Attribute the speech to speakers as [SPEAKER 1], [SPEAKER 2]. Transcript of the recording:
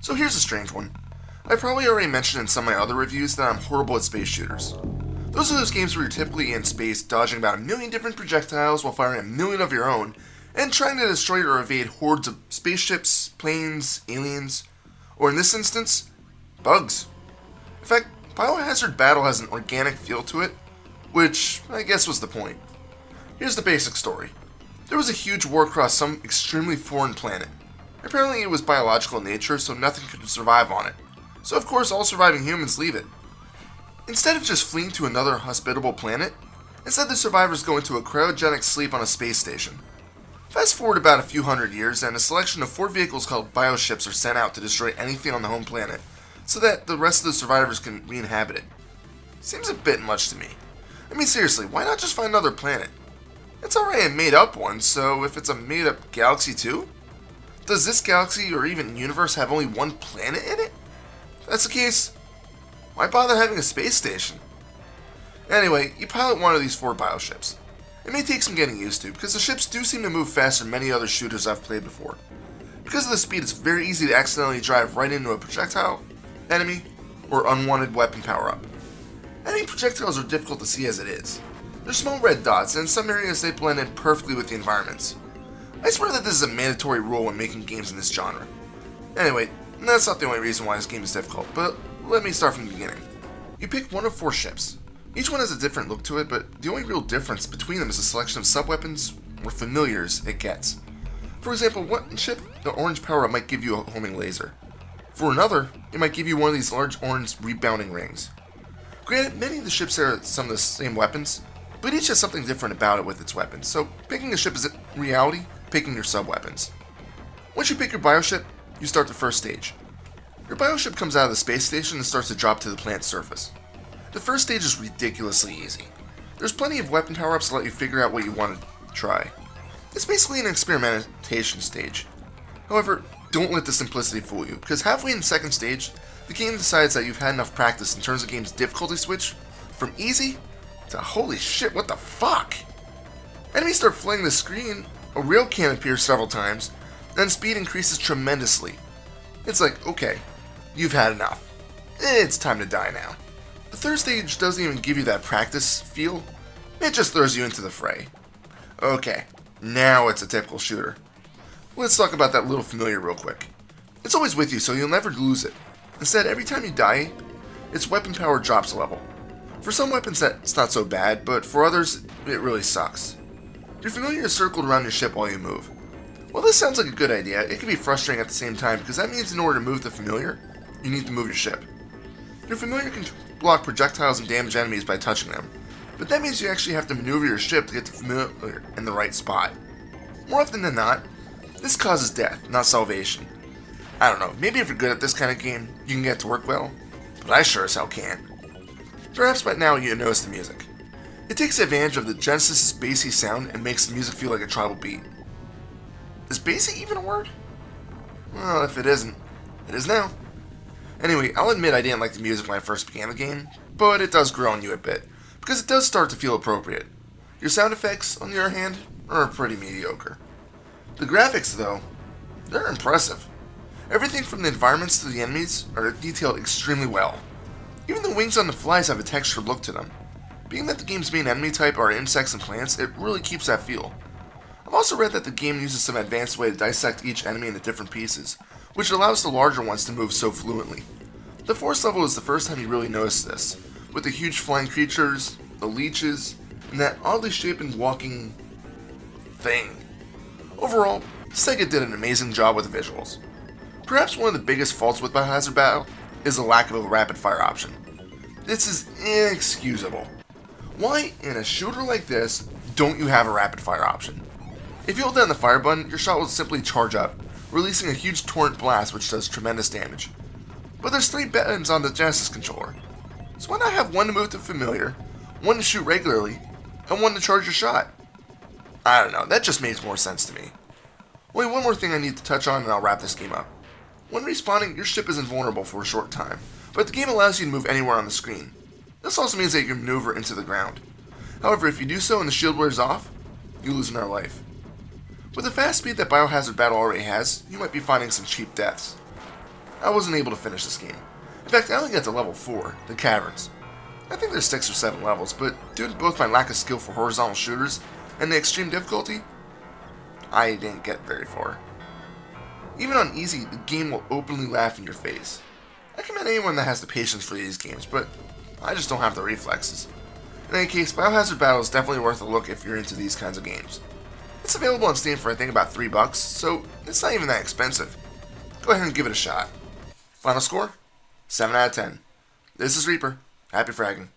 [SPEAKER 1] So here's a strange one. I probably already mentioned in some of my other reviews that I'm horrible at space shooters. Those are those games where you're typically in space dodging about a million different projectiles while firing a million of your own and trying to destroy or evade hordes of spaceships, planes, aliens, or in this instance, bugs. In fact, Biohazard Battle has an organic feel to it, which I guess was the point. Here's the basic story. There was a huge war across some extremely foreign planet. Apparently it was biological in nature, so nothing could survive on it. So of course all surviving humans leave it. Instead of just fleeing to another hospitable planet, instead the survivors go into a cryogenic sleep on a space station. Fast forward about a few hundred years, and a selection of 4 vehicles called bioships are sent out to destroy anything on the home planet, so that the rest of the survivors can re-inhabit it. Seems a bit much to me. I mean seriously, why not just find another planet? It's already a made-up one, so if it's a made-up galaxy too? Does this galaxy or even universe have only one planet in it? If that's the case, why bother having a space station? Anyway, you pilot one of these 4 bioships. It may take some getting used to, because the ships do seem to move faster than many other shooters I've played before. Because of the speed, it's very easy to accidentally drive right into a projectile, enemy, or unwanted weapon power-up. Enemy projectiles are difficult to see as it is. They're small red dots, and in some areas they blend in perfectly with the environments. I swear that this is a mandatory rule when making games in this genre. Anyway, that's not the only reason why this game is difficult, but let me start from the beginning. You pick one of 4 ships. Each one has a different look to it, but the only real difference between them is the selection of sub-weapons or familiars it gets. For example, one ship, the orange power-up might give you a homing laser. For another, it might give you one of these large orange rebounding rings. Granted, many of the ships have some of the same weapons, but each has something different about it with its weapons, so picking a ship is in reality picking your sub-weapons. Once you pick your bioship, you start the first stage. Your bioship comes out of the space station and starts to drop to the planet's surface. The first stage is ridiculously easy. There's plenty of weapon power-ups to let you figure out what you want to try. It's basically an experimentation stage. However, don't let the simplicity fool you, because halfway in the second stage, the game decides that you've had enough practice in terms of the game's difficulty switch from easy to holy shit, what the fuck? Enemies start flooding the screen, a rail can appears several times, and speed increases tremendously. It's like, okay, you've had enough. It's time to die now. The third stage doesn't even give you that practice feel, it just throws you into the fray. Okay, now it's a typical shooter. Let's talk about that little familiar real quick. It's always with you, so you'll never lose it. Instead, every time you die, its weapon power drops a level. For some weapons that's not so bad, but for others, it really sucks. Your familiar is circled around your ship while you move. While this sounds like a good idea, it can be frustrating at the same time because that means in order to move the familiar, you need to move your ship. Your familiar can block projectiles and damage enemies by touching them, but that means you actually have to maneuver your ship to get the familiar in the right spot. More often than not, this causes death, not salvation. I don't know, maybe if you're good at this kind of game, you can get it to work well, but I sure as hell can't. Perhaps by now you notice the music. It takes advantage of the Genesis' bassy sound and makes the music feel like a tribal beat. Is bassy even a word? Well, if it isn't, it is now. Anyway, I'll admit I didn't like the music when I first began the game, but it does grow on you a bit, because it does start to feel appropriate. Your sound effects, on the other hand, are pretty mediocre. The graphics, though, they're impressive. Everything from the environments to the enemies are detailed extremely well. Even the wings on the flies have a textured look to them. Being that the game's main enemy type are insects and plants, it really keeps that feel. I've also read that the game uses some advanced way to dissect each enemy into different pieces, which allows the larger ones to move so fluently. The forest level is the first time you really notice this, with the huge flying creatures, the leeches, and that oddly shaped walking thing. Overall, Sega did an amazing job with the visuals. Perhaps one of the biggest faults with Biohazard Battle is the lack of a rapid fire option. This is inexcusable. Why, in a shooter like this, don't you have a rapid fire option? If you hold down the fire button, your shot will simply charge up, releasing a huge torrent blast which does tremendous damage. But there's 3 buttons on the Genesis controller, so why not have one to move to familiar, one to shoot regularly, and one to charge your shot? I don't know, that just makes more sense to me. Only one more thing I need to touch on and I'll wrap this game up. When respawning, your ship is invulnerable for a short time, but the game allows you to move anywhere on the screen. This also means that you can maneuver into the ground. However, if you do so and the shield wears off, you lose another life. With the fast speed that Biohazard Battle already has, you might be finding some cheap deaths. I wasn't able to finish this game. In fact, I only got to level 4, the Caverns. I think there's 6 or 7 levels, but due to both my lack of skill for horizontal shooters and the extreme difficulty, I didn't get very far. Even on easy, the game will openly laugh in your face. I commend anyone that has the patience for these games, but I just don't have the reflexes. In any case, Biohazard Battle is definitely worth a look if you're into these kinds of games. It's available on Steam for I think about $3, so it's not even that expensive. Go ahead and give it a shot. Final score? 7 out of 10. This is Reaper. Happy fragging.